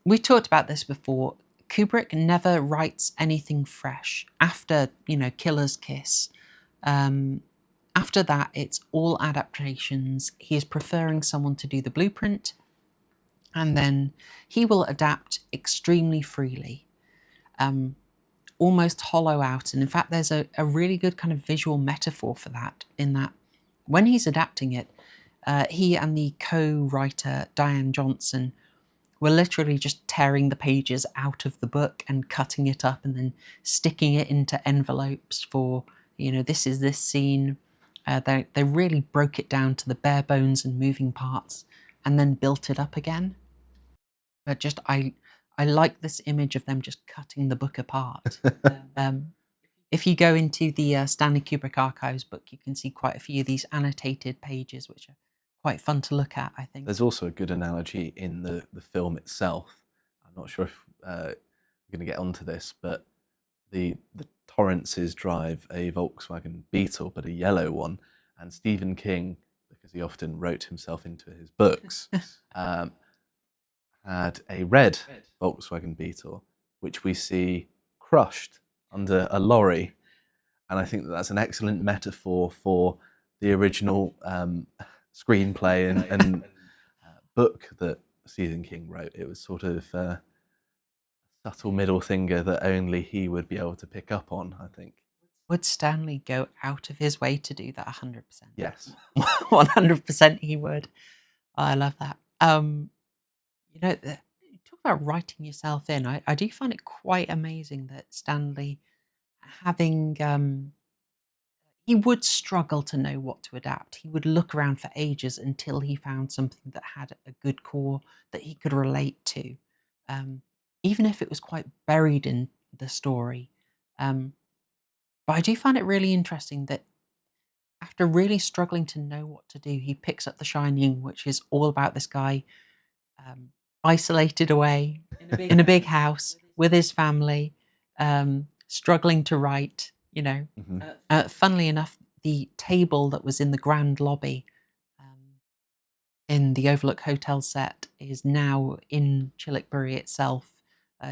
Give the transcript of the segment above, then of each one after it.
we talked about this before. Kubrick never writes anything fresh after, Killer's Kiss. After that, it's all adaptations. He is preferring someone to do the blueprint, and then he will adapt extremely freely, almost hollow out. And in fact, there's a really good kind of visual metaphor for that, in that when he's adapting it, he and the co-writer Diane Johnson were literally just tearing the pages out of the book and cutting it up and then sticking it into envelopes for, this is this scene. They really broke it down to the bare bones and moving parts and then built it up again. But just, I like this image of them just cutting the book apart. If you go into the Stanley Kubrick Archives book, you can see quite a few of these annotated pages, which are quite fun to look at, I think. There's also a good analogy in the film itself. I'm not sure if we're going to get onto this, but the Torrances drive a Volkswagen Beetle, but a yellow one, and Stephen King, because he often wrote himself into his books, had a red Volkswagen Beetle, which we see crushed under a lorry. And I think that's an excellent metaphor for the original screenplay and book that Stephen King wrote. It was sort of a subtle middle finger that only he would be able to pick up on, I think. Would Stanley go out of his way to do that? 100%. Yes. 100% he would. I love that. Talk about writing yourself in. I do find it quite amazing that Stanley, having he would struggle to know what to adapt. He would look around for ages until he found something that had a good core that he could relate to, even if it was quite buried in the story. But I do find it really interesting that after really struggling to know what to do, he picks up The Shining, which is all about this guy isolated away in a big house with his family, struggling to write. Funnily enough, the table that was in the grand lobby in the Overlook Hotel set is now in Chillickbury itself,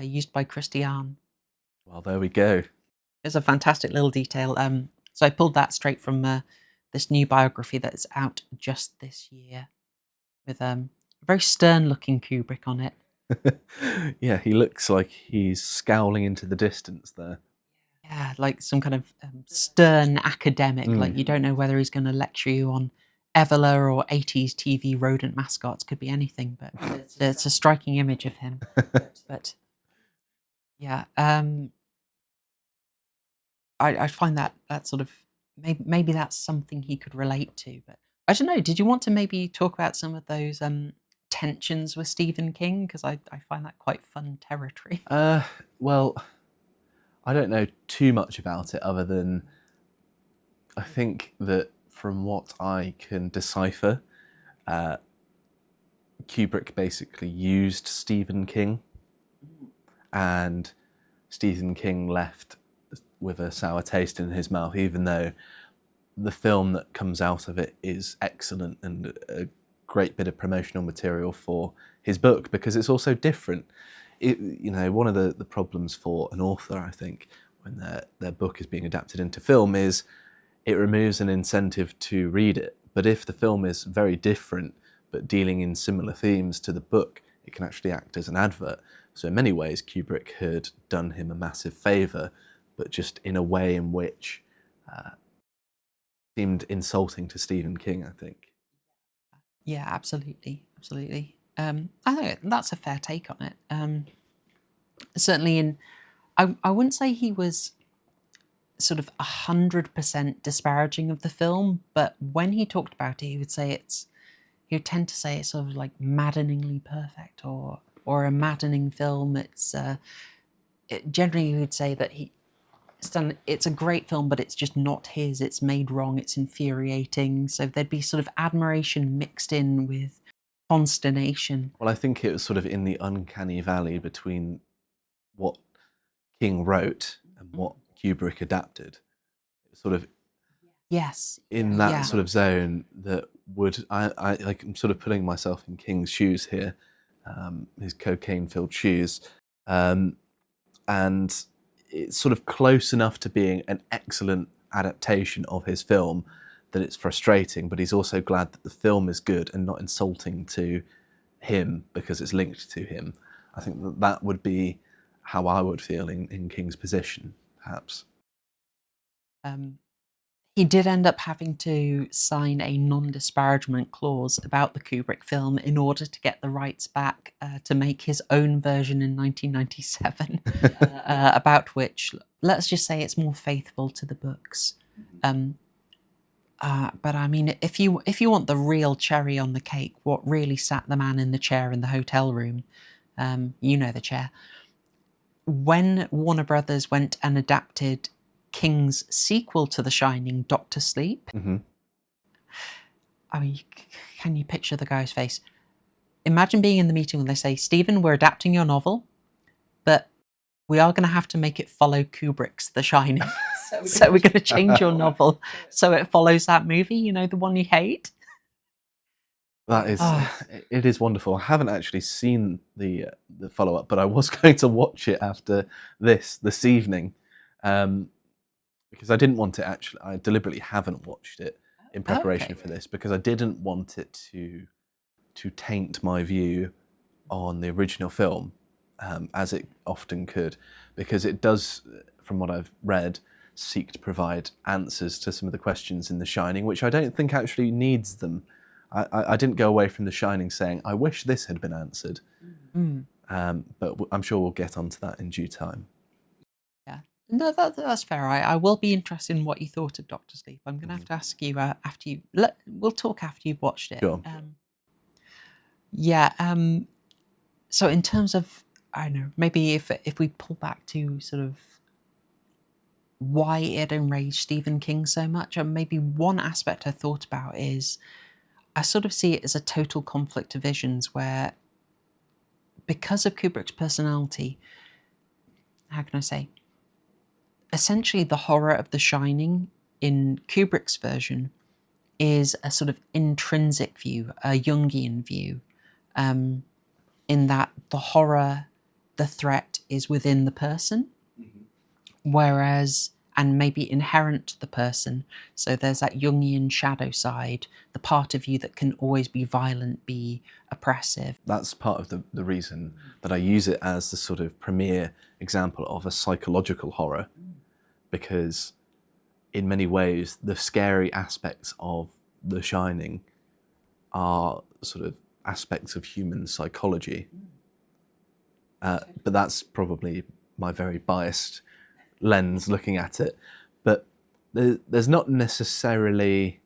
used by Christiane. Well, there we go. It's a fantastic little detail. So I pulled that straight from this new biography that is out just this year, with a very stern-looking Kubrick on it. Yeah, he looks like he's scowling into the distance there. Yeah, like some kind of stern academic. Like you don't know whether he's going to lecture you on Evola or 80s TV rodent mascots. Could be anything, but it's a striking image of him. But yeah, I find that sort of maybe that's something he could relate to. But I don't know. Did you want to maybe talk about some of those tensions with Stephen King? Because I find that quite fun territory. Well, I don't know too much about it other than I think that from what I can decipher, Kubrick basically used Stephen King, and Stephen King left with a sour taste in his mouth, even though the film that comes out of it is excellent and a great bit of promotional material for his book, because it's also different. One of the problems for an author, I think, when their book is being adapted into film is it removes an incentive to read it. But if the film is very different but dealing in similar themes to the book, it can actually act as an advert. So in many ways, Kubrick had done him a massive favour, but just in a way in which seemed insulting to Stephen King, I think. Yeah, absolutely. I think that's a fair take on it. Certainly I wouldn't say he was sort of 100% disparaging of the film, but when he talked about it, he would tend to say it's sort of like maddeningly perfect or a maddening film. Generally he would say that it's a great film, but it's just not his. It's made wrong. It's infuriating. So there'd be sort of admiration mixed in with consternation. Well, I think it was sort of in the uncanny valley between what King wrote and what Kubrick adapted. It was sort of in that sort of zone that would I'm sort of putting myself in King's shoes here. his cocaine-filled shoes, and it's sort of close enough to being an excellent adaptation of his film that it's frustrating, but he's also glad that the film is good and not insulting to him because it's linked to him. I think that would be how I would feel in King's position, perhaps. He did end up having to sign a non-disparagement clause about the Kubrick film in order to get the rights back to make his own version in 1997, about which, let's just say, it's more faithful to the books. But I mean, if you want the real cherry on the cake, what really sat the man in the chair in the hotel room, you know the chair. When Warner Brothers went and adapted King's sequel to The Shining, Doctor Sleep. Mm-hmm. I mean, can you picture the guy's face? Imagine being in the meeting when they say, Stephen, we're adapting your novel, but we are going to have to make it follow Kubrick's The Shining. So we're going to change your novel so it follows that movie, you know, the one you hate. That is, it is wonderful. I haven't actually seen the follow-up, but I was going to watch it after this evening. Because I didn't want it actually, I deliberately haven't watched it in preparation for this because I didn't want it to taint my view on the original film, as it often could, because it does, from what I've read, seek to provide answers to some of the questions in The Shining, which I don't think actually needs them. I didn't go away from The Shining saying, I wish this had been answered, but I'm sure we'll get onto that in due time. No, that's fair. I will be interested in what you thought of Doctor Sleep. I'm going to have to ask you after you... We'll talk after you've watched it. Sure. So in terms of, I don't know, maybe if we pull back to sort of why it enraged Stephen King so much, and maybe one aspect I thought about is I sort of see it as a total conflict of visions where, because of Kubrick's personality, how can I say... Essentially, the horror of The Shining in Kubrick's version is a sort of intrinsic view, a Jungian view, in that the horror, the threat is within the person, whereas, and maybe inherent to the person, so there's that Jungian shadow side, the part of you that can always be violent, be oppressive. That's part of the reason that I use it as the sort of premier example of a psychological horror. Because in many ways, the scary aspects of The Shining are sort of aspects of human psychology. But that's probably my very biased lens looking at it. But there's not necessarily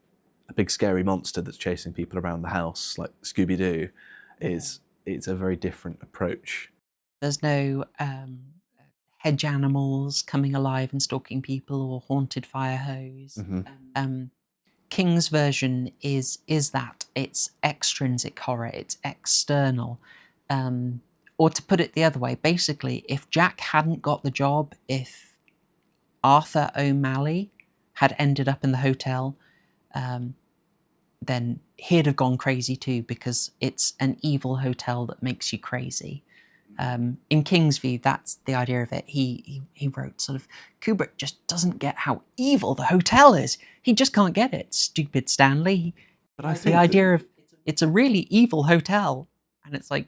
a big scary monster that's chasing people around the house like Scooby-Doo. It's a very different approach. There's no... hedge animals coming alive and stalking people, or haunted fire hose. King's version is that. It's extrinsic horror, it's external. Or to put it the other way, basically, if Jack hadn't got the job, if Arthur O'Malley had ended up in the hotel, then he'd have gone crazy too, because it's an evil hotel that makes you crazy. In King's view, that's the idea of it. He wrote sort of, Kubrick just doesn't get how evil the hotel is. He just can't get it, stupid Stanley. But I think the idea of it's a really evil hotel, and it's like,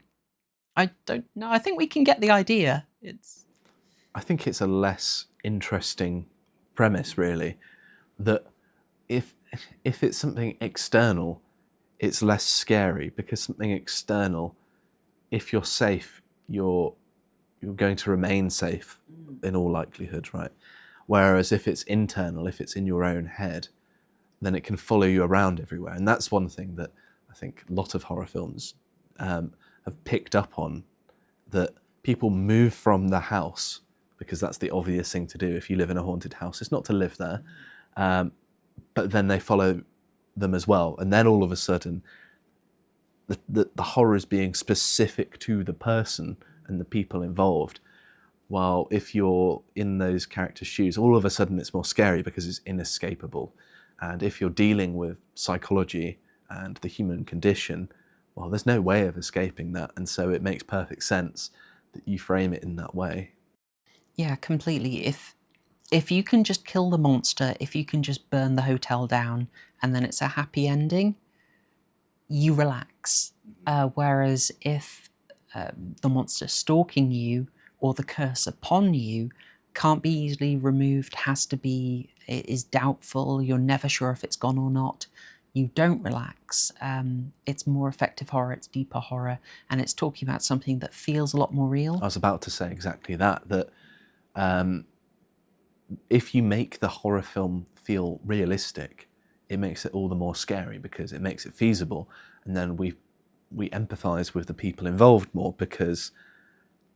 I don't know. I think we can get the idea. I think it's a less interesting premise, really, that if it's something external, it's less scary, because something external, if you're safe, you're going to remain safe in all likelihood, right? Whereas if it's internal, if it's in your own head, then it can follow you around everywhere. And that's one thing that I think a lot of horror films have picked up on, that people move from the house because that's the obvious thing to do. If you live in a haunted house, it's not to live there, but then they follow them as well. And then all of a sudden, the horror is being specific to the person and the people involved. While if you're in those characters' shoes, all of a sudden it's more scary because it's inescapable. And if you're dealing with psychology and the human condition, well, there's no way of escaping that, and so it makes perfect sense that you frame it in that way. Yeah, completely. If you can just kill the monster, if you can just burn the hotel down, and then it's a happy ending, you relax. Whereas if the monster stalking you or the curse upon you can't be easily removed, has to be, it is doubtful, you're never sure if it's gone or not, you don't relax. It's more effective horror, it's deeper horror, and it's talking about something that feels a lot more real. I was about to say exactly that, if you make the horror film feel realistic, it makes it all the more scary because it makes it feasible, and then we empathise with the people involved more because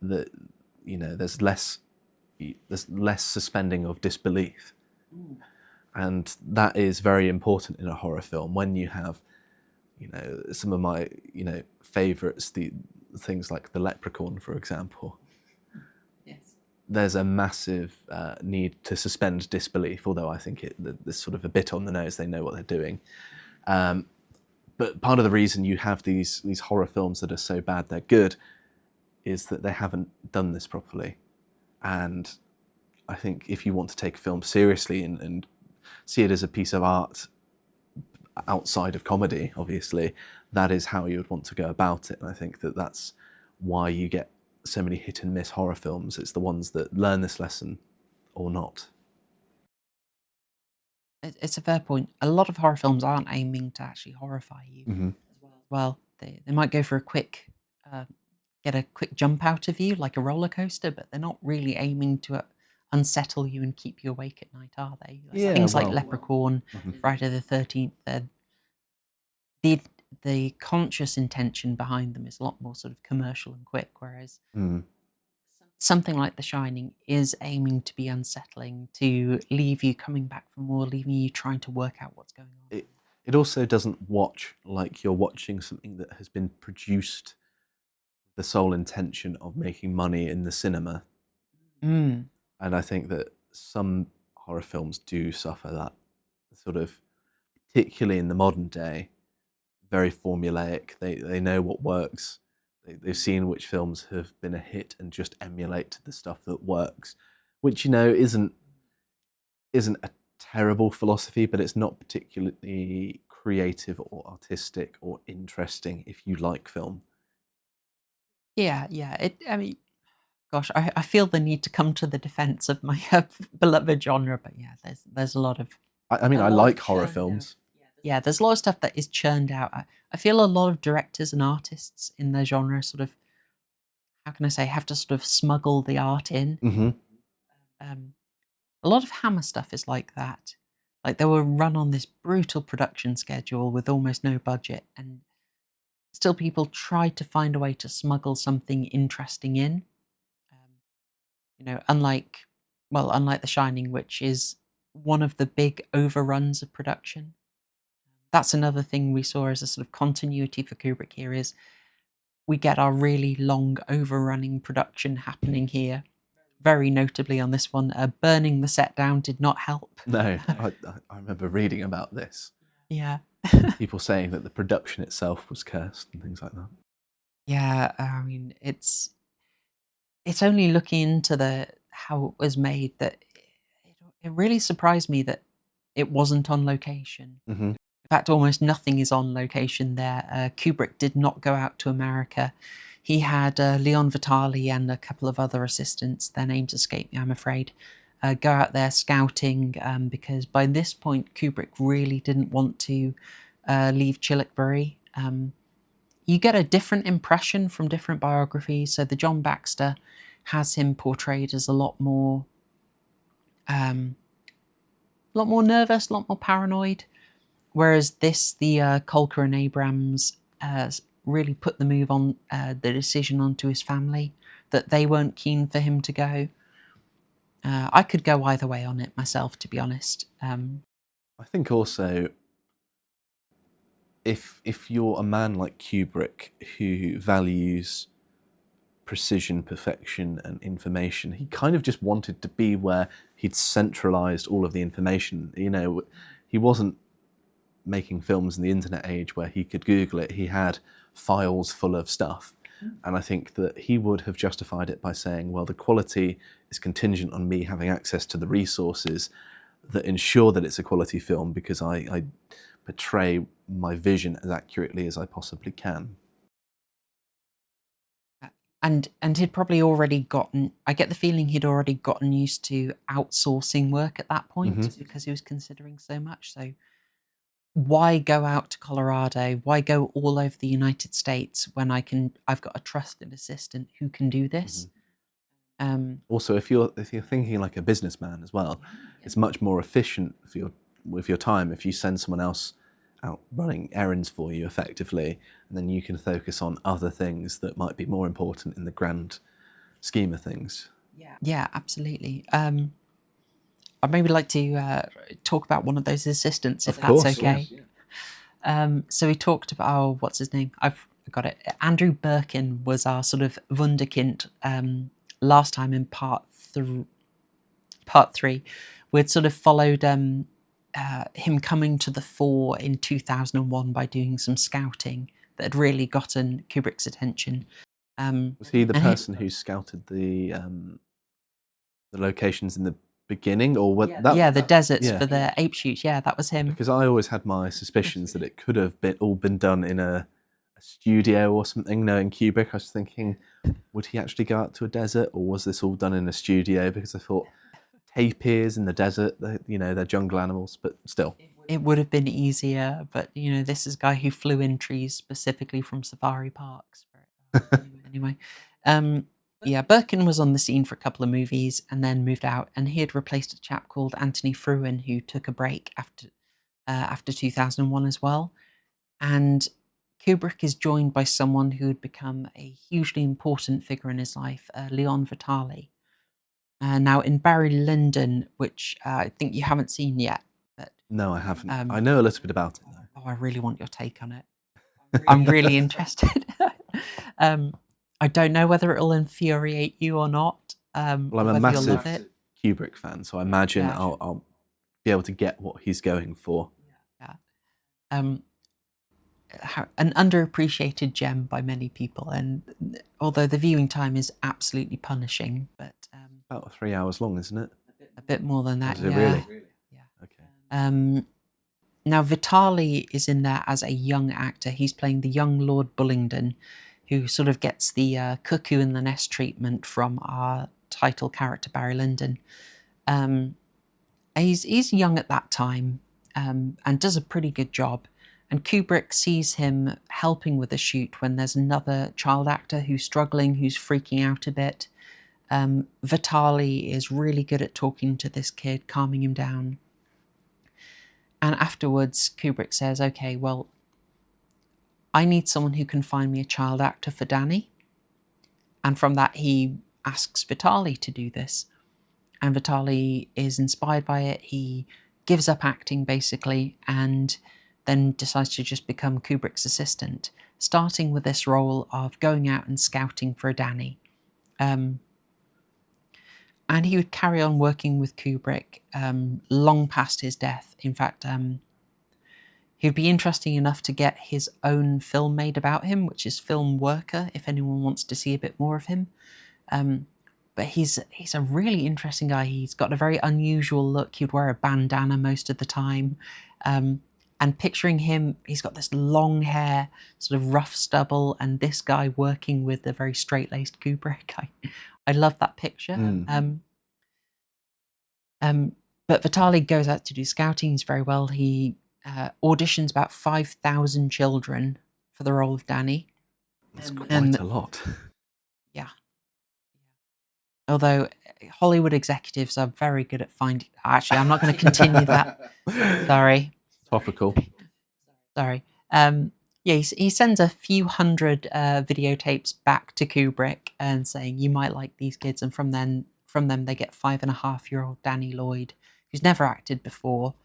there's less suspending of disbelief, and that is very important in a horror film. When you have, some of my favourites, the things like the Leprechaun, for example. There's a massive need to suspend disbelief, although I think there's sort of a bit on the nose. They know what they're doing. But part of the reason you have these horror films that are so bad they're good is that they haven't done this properly. And I think if you want to take a film seriously and see it as a piece of art outside of comedy, obviously, that is how you would want to go about it. And I think that's why you get so many hit and miss horror films. It's the ones that learn this lesson or not. It's a fair point. A lot of horror films aren't aiming to actually horrify you as well. They might go for a quick, get a quick jump out of you, like a roller coaster, but they're not really aiming to unsettle you and keep you awake at night, are they? Yeah, Things like well, Leprechaun, Friday the 13th, the conscious intention behind them is a lot more sort of commercial and quick, whereas something like The Shining is aiming to be unsettling, to leave you coming back for more, leaving you trying to work out what's going on. It also doesn't watch like you're watching something that has been produced with the sole intention of making money in the cinema. And I think that some horror films do suffer that, sort of, particularly in the modern day, very formulaic. They know what works. They've seen which films have been a hit and just emulate the stuff that works, which isn't a terrible philosophy, but it's not particularly creative or artistic or interesting if you like film. Yeah, yeah. I mean, gosh, I feel the need to come to the defense of my beloved genre, but yeah, there's a lot of I mean, I like horror films. yeah, there's a lot of stuff that is churned out. I feel a lot of directors and artists in their genre sort of, how can I say, have to sort of smuggle the art in. A lot of Hammer stuff is like that. Like they were run on this brutal production schedule with almost no budget, and still people tried to find a way to smuggle something interesting in. Unlike The Shining, which is one of the big overruns of production. That's another thing we saw as a sort of continuity for Kubrick here is we get our really long overrunning production happening here. Very notably on this one, burning the set down did not help. No, I remember reading about this. Yeah. People saying that the production itself was cursed and things like that. Yeah, I mean, it's only looking into how it was made that it really surprised me that it wasn't on location. In fact, almost nothing is on location there. Kubrick did not go out to America. He had Leon Vitali and a couple of other assistants, their names escape me, I'm afraid, go out there scouting because by this point Kubrick really didn't want to leave Chillickbury. You get a different impression from different biographies. So the John Baxter has him portrayed as a lot more nervous, a lot more paranoid. Whereas the Colker and Abrams really put the move on, the decision onto his family, that they weren't keen for him to go. I could go either way on it myself, to be honest. I think also, if you're a man like Kubrick who values precision, perfection, and information, he kind of just wanted to be where he'd centralised all of the information. He wasn't making films in the internet age where he could Google it, he had files full of stuff. And I think that he would have justified it by saying, well, the quality is contingent on me having access to the resources that ensure that it's a quality film, because I portray my vision as accurately as I possibly can. And he'd probably already gotten, I get the feeling he'd already gotten used to outsourcing work at that point because he was considering so much. So why go out to Colorado? Why go all over the United States when I've got a trusted assistant who can do this? Also, if you're thinking like a businessman as well, it's much more efficient with your time if you send someone else out running errands for you effectively, and then you can focus on other things that might be more important in the grand scheme of things. Yeah, absolutely. I'd maybe like to talk about one of those assistants, if that's okay. So we talked about, what's his name? I've got it. Andrew Birkin was our sort of wunderkind last time in part 3. We'd sort of followed him coming to the fore in 2001 by doing some scouting that had really gotten Kubrick's attention. Was he the person who scouted the locations in the beginning, or what? The deserts for the ape shoot. Yeah, that was him. Because I always had my suspicions that it could have all been done in a studio or something. Knowing Kubrick, I was thinking, would he actually go out to a desert, or was this all done in a studio? Because I thought tapirs in the desert, they're jungle animals, but still. It would have been easier, but this is a guy who flew in trees specifically from safari parks. Anyway. Yeah, Birkin was on the scene for a couple of movies and then moved out, and he had replaced a chap called Anthony Fruin, who took a break after 2001 as well. And Kubrick is joined by someone who had become a hugely important figure in his life, Leon Vitali. Now, in Barry Lyndon, which I think you haven't seen yet. But, no, I haven't. I know a little bit about it, though. Oh, I really want your take on it. I'm really interested. I don't know whether it'll infuriate you or not. Well, I'm a massive Kubrick fan, so I imagine I'll be able to get what he's going for. Yeah. An underappreciated gem by many people, and although the viewing time is absolutely punishing, but about 3 hours long, isn't it? A bit more than that. Is it really? Yeah. Okay. Now Vitali is in there as a young actor. He's playing the young Lord Bullingdon, who sort of gets the cuckoo in the nest treatment from our title character, Barry Lyndon. He's young at that time and does a pretty good job. And Kubrick sees him helping with the shoot when there's another child actor who's struggling, who's freaking out a bit. Vitali is really good at talking to this kid, calming him down. And afterwards, Kubrick says, okay, well, I need someone who can find me a child actor for Danny. And from that, he asks Vitali to do this. And Vitali is inspired by it. He gives up acting, basically, and then decides to just become Kubrick's assistant, starting with this role of going out and scouting for a Danny. And he would carry on working with Kubrick long past his death. In fact, he'd be interesting enough to get his own film made about him, which is Film Worker, if anyone wants to see a bit more of him. But he's a really interesting guy. He's got a very unusual look. He'd wear a bandana most of the time. And picturing him, he's got this long hair, sort of rough stubble, and this guy working with the very straight-laced Kubrick. I love that picture. But Vitali goes out to do scouting. He's very well. He auditions about 5,000 children for the role of Danny. That's quite a lot. Yeah. Although Hollywood executives are very good at finding... Actually, I'm not going to continue that. Sorry. Topical. Sorry. He sends a few hundred videotapes back to Kubrick and saying, you might like these kids. And from them, they get 5.5-year-old Danny Lloyd, who's never acted before,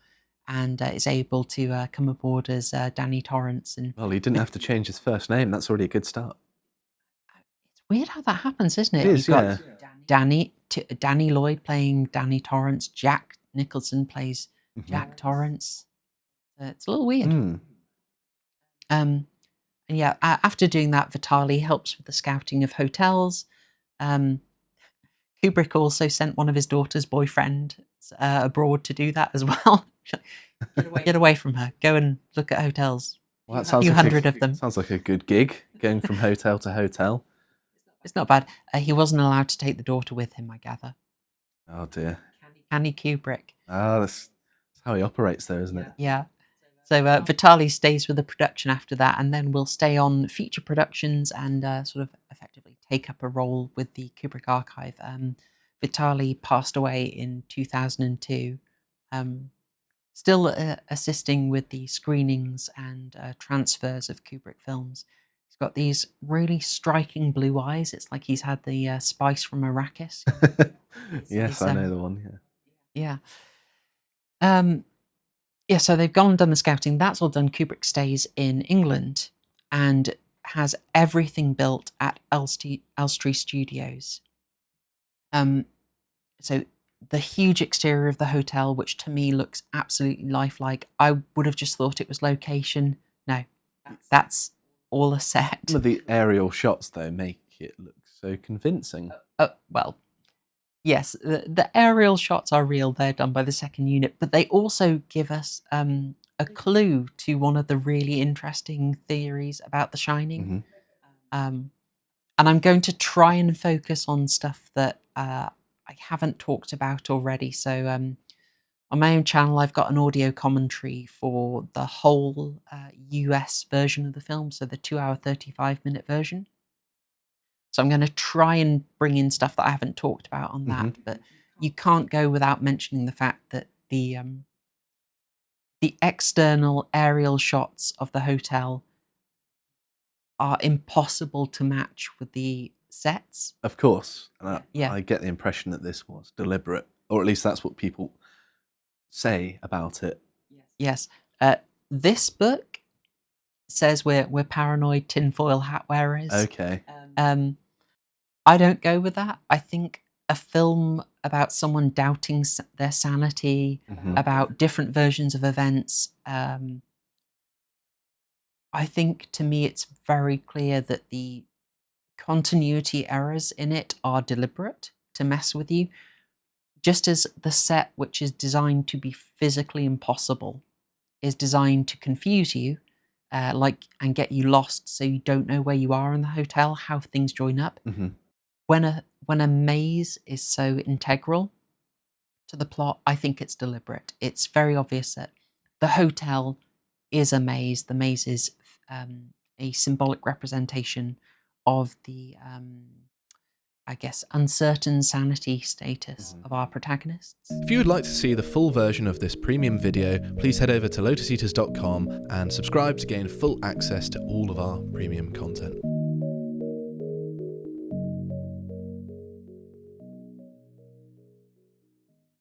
and is able to come aboard as Danny Torrance. And well, he didn't have to change his first name. That's already a good start. It's weird how that happens, isn't it? It is, yeah. Danny Lloyd playing Danny Torrance. Jack Nicholson plays Jack Torrance. It's a little weird. Hmm. And yeah, after doing that, Vitali helps with the scouting of hotels. Um, Kubrick also sent one of his daughter's boyfriend abroad to do that as well. Get away from her. Go and look at hotels. Well, that A sounds few like hundred of them. sounds like a good gig, going from hotel to hotel. It's not bad. He wasn't allowed to take the daughter with him, I gather. Oh dear. Canny Kubrick. Ah, that's how he operates, though, isn't it? Yeah. So Vitali stays with the production after that, and then will stay on feature productions and sort of effectively take up a role with the Kubrick archive. Vitali passed away in 2002, still assisting with the screenings and transfers of Kubrick films. He's got these really striking blue eyes. It's like he's had the spice from Arrakis. Yes, I know the one. Yeah. Yeah. Yeah, so they've gone and done the scouting. That's all done. Kubrick stays in England and has everything built at Elstree Studios. So the huge exterior of the hotel, which to me looks absolutely lifelike. I would have just thought it was location. No, that's all a set. Some of the aerial shots, though, make it look so convincing. Well, yes, the aerial shots are real. They're done by the second unit, but they also give us a clue to one of the really interesting theories about The Shining. Mm-hmm. And I'm going to try and focus on stuff that I haven't talked about already. So on my own channel, I've got an audio commentary for the whole US version of the film, so the 2-hour, 35-minute version. So I'm going to try and bring in stuff that I haven't talked about on that, but you can't go without mentioning the fact that the external aerial shots of the hotel are impossible to match with the sets. Of course. And Yeah. I get the impression that this was deliberate, or at least that's what people say about it. Yes. This book says we're paranoid tinfoil hat wearers. Okay. I don't go with that. I think a film about someone doubting their sanity, about different versions of events, I think to me it's very clear that the continuity errors in it are deliberate to mess with you, just as the set, which is designed to be physically impossible, is designed to confuse you, and get you lost, so you don't know where you are in the hotel, how things join up. When a maze is so integral to the plot, I think it's deliberate. It's very obvious that the hotel is a maze. The maze is a symbolic representation of the, I guess, uncertain sanity status of our protagonists. If you would like to see the full version of this premium video, please head over to lotuseaters.com and subscribe to gain full access to all of our premium content.